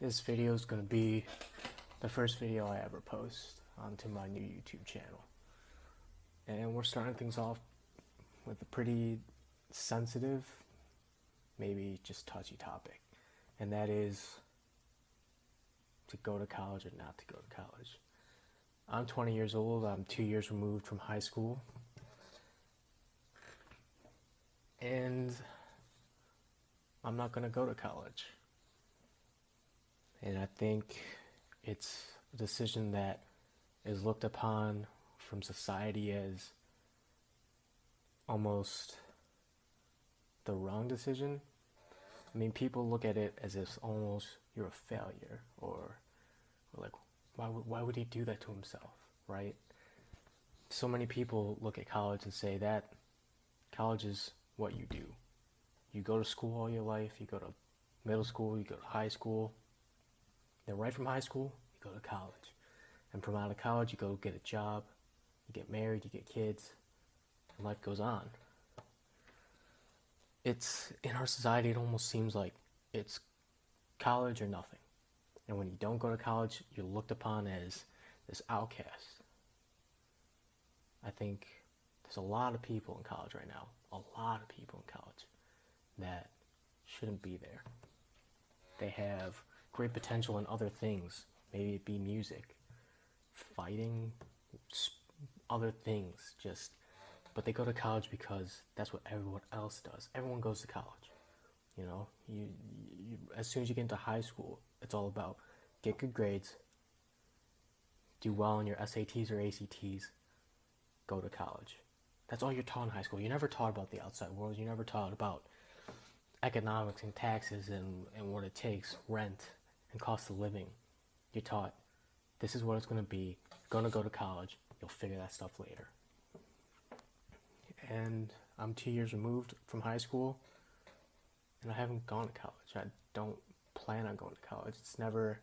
This video is going to be the first video I ever post onto my new YouTube channel. And we're starting things off with a pretty sensitive, maybe just touchy topic. And that is to go to college or not to go to college. I'm 20 years old. I'm 2 years removed from high school. And I'm not going to go to college. And I think it's a decision that is looked upon from society as almost the wrong decision. I mean, people look at it as if almost you're a failure, or like, why would he do that to himself, right? So many people look at college and say that college is what you do. You go to school all your life, you go to middle school, you go to high school. Then right from high school, you go to college. And from out of college, you go get a job, you get married, you get kids, and life goes on. It's, in our society, it almost seems like it's college or nothing. And when you don't go to college, you're looked upon as this outcast. I think there's a lot of people in college right now, a lot of people in college that shouldn't be there. They have great potential in other things, maybe it be music, fighting, other things, but they go to college because that's what everyone else does. Everyone goes to college. You know, you as soon as you get into high school, it's all about get good grades, do well in your SATs or ACTs, go to college. That's all you're taught in high school. You're never taught about the outside world. You're never taught about economics and taxes and what it takes, rent and cost of living. You're taught this is what it's going to be. You're going to go to college. You'll figure that stuff later. And I'm 2 years removed from high school, and I haven't gone to college. I don't plan on going to college. It's never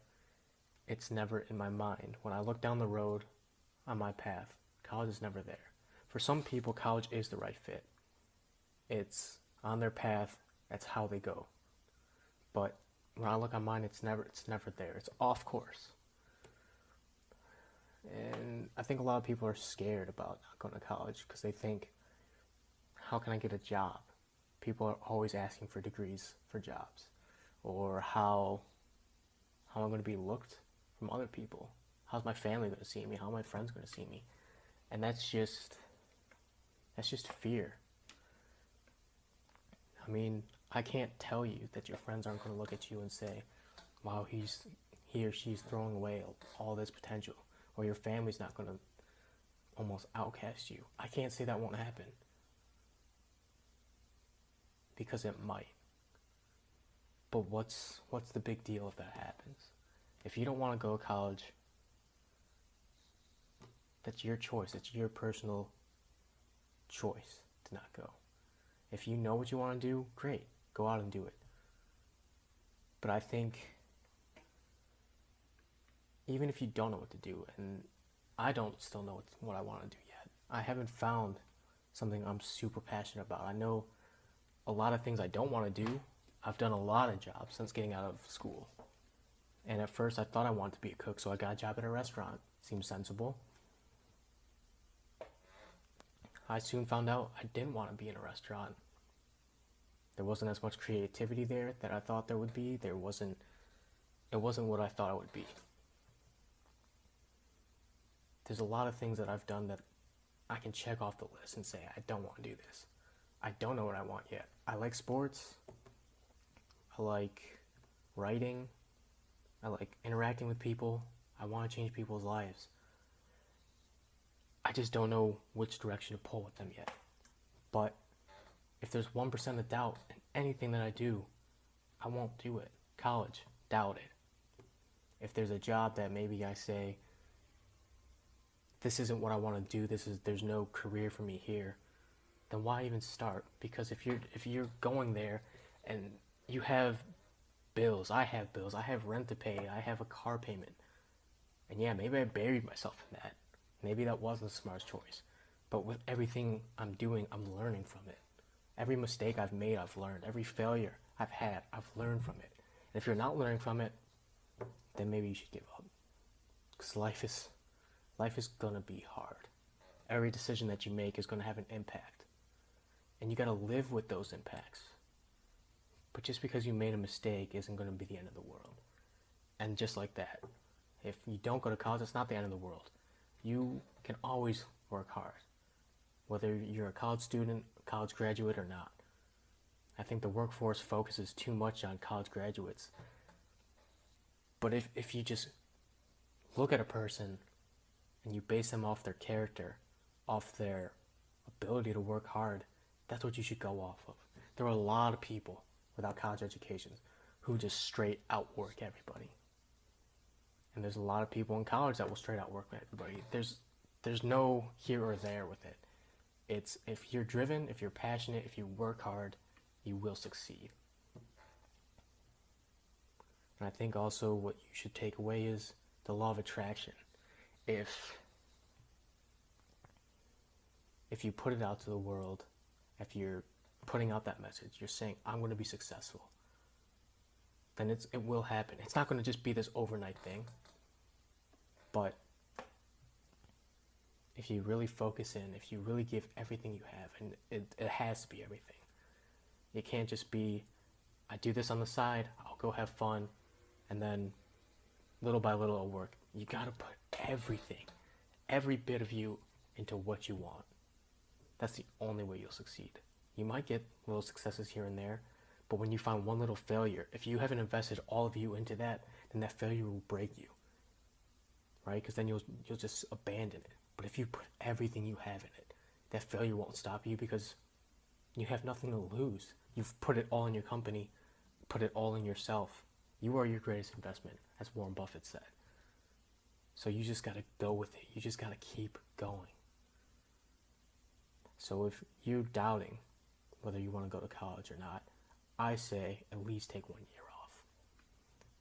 in my mind. When I look down the road on my path, college is never there. For some people, college is the right fit. It's on their path. That's how they go. But when I look on mine, it's never there. It's off course. And I think a lot of people are scared about not going to college because they think, how can I get a job? People are always asking for degrees for jobs. Or how am I going to be looked from other people? How's my family going to see me? How are my friends going to see me? And that's just fear. I mean, I can't tell you that your friends aren't going to look at you and say, wow, he or she's throwing away all this potential. Or your family's not going to almost outcast you. I can't say that won't happen. Because it might. But what's the big deal if that happens? If you don't want to go to college, that's your choice. It's your personal choice to not go. If you know what you want to do, great. Go out and do it. But I think even if you don't know what to do, and I don't still know what I want to do yet, I haven't found something I'm super passionate about. I know a lot of things I don't want to do. I've done a lot of jobs since getting out of school. And at first I thought I wanted to be a cook, so I got a job at a restaurant. Seemed sensible. I soon found out I didn't want to be in a restaurant. There wasn't as much creativity there that I thought there would be. It wasn't what I thought it would be. There's a lot of things that I've done that I can check off the list and say, I don't want to do this. I don't know what I want yet. I like sports. I like writing. I like interacting with people. I want to change people's lives. I just don't know which direction to pull with them yet. But if there's 1% of doubt in anything that I do, I won't do it. College, doubt it. If there's a job that maybe I say, this isn't what I want to do, there's no career for me here, then why even start? Because if you're going there and you have bills, I have rent to pay, I have a car payment, and yeah, maybe I buried myself in that. Maybe that wasn't the smartest choice. But with everything I'm doing, I'm learning from it. Every mistake I've made, I've learned. Every failure I've had, I've learned from it. And if you're not learning from it, then maybe you should give up. Because life is gonna be hard. Every decision that you make is gonna have an impact. And you gotta live with those impacts. But just because you made a mistake isn't gonna be the end of the world. And just like that, if you don't go to college, it's not the end of the world. You can always work hard, whether you're a college student, college graduate, or not. I think the workforce focuses too much on college graduates. But if you just look at a person and you base them off their character, off their ability to work hard, that's what you should go off of. There are a lot of people without college educations who just straight outwork everybody. And there's a lot of people in college that will straight outwork everybody. There's no here or there with it. It's if you're driven, if you're passionate, if you work hard, you will succeed. And I think also what you should take away is the law of attraction. If you put it out to the world, if you're putting out that message, you're saying, I'm going to be successful, then it will happen. It's not going to just be this overnight thing. But if you really focus in, if you really give everything you have, and it has to be everything. It can't just be, I do this on the side, I'll go have fun, and then little by little it'll work. You gotta put everything, every bit of you into what you want. That's the only way you'll succeed. You might get little successes here and there, but when you find one little failure, if you haven't invested all of you into that, then that failure will break you, right? Because then you'll just abandon it. But if you put everything you have in it, that failure won't stop you because you have nothing to lose. You've put it all in your company, put it all in yourself. You are your greatest investment, as Warren Buffett said. So you just gotta go with it. You just gotta keep going. So if you're doubting whether you want to go to college or not, I say at least take 1 year off.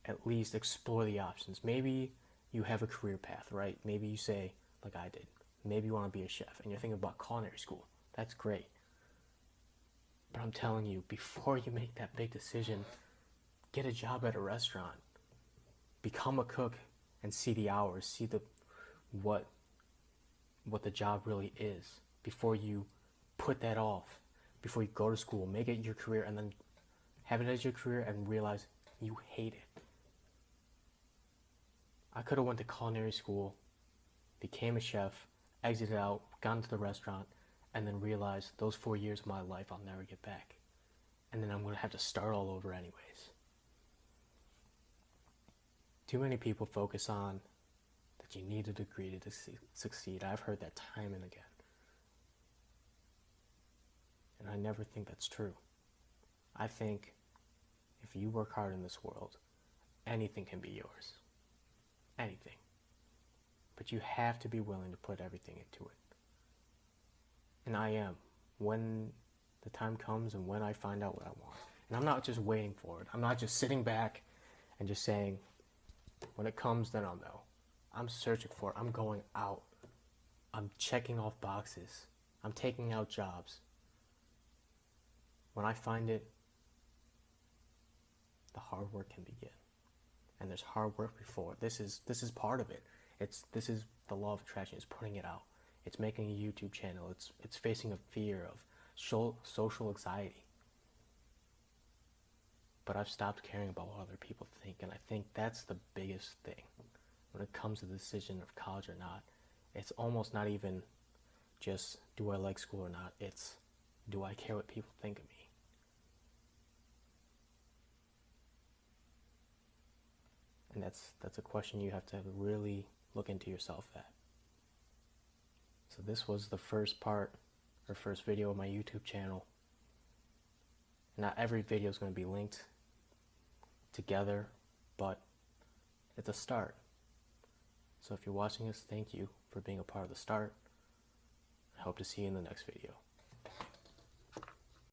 At least explore the options. Maybe you have a career path, right? Maybe you say, like I did, maybe you want to be a chef and you're thinking about culinary school. That's great. But I'm telling you, before you make that big decision, get a job at a restaurant. Become a cook and see the hours, see what the job really is before you put that off, before you go to school, make it your career, and then have it as your career and realize you hate it. I could have went to culinary school, became a chef, exited out, gone to the restaurant, and then realized those 4 years of my life I'll never get back. And then I'm going to have to start all over anyways. Too many people focus on that you need a degree to succeed. I've heard that time and again. And I never think that's true. I think if you work hard in this world, anything can be yours. Anything. But you have to be willing to put everything into it. And I am. When the time comes and when I find out what I want. And I'm not just waiting for it. I'm not just sitting back and just saying, when it comes, then I'll know. I'm searching for it. I'm going out. I'm checking off boxes. I'm taking out jobs. When I find it, the hard work can begin. And there's hard work before. This is part of it. This is the law of attraction. It's putting it out. It's making a YouTube channel. It's facing a fear of social anxiety. But I've stopped caring about what other people think, and I think that's the biggest thing when it comes to the decision of college or not. It's almost not even just do I like school or not. It's do I care what people think of me. And that's a question you have to really look into yourself at. So this was the first part, or first video of my YouTube channel. Not every video is going to be linked together, but it's a start. So if you're watching this, thank you for being a part of the start. I hope to see you in the next video.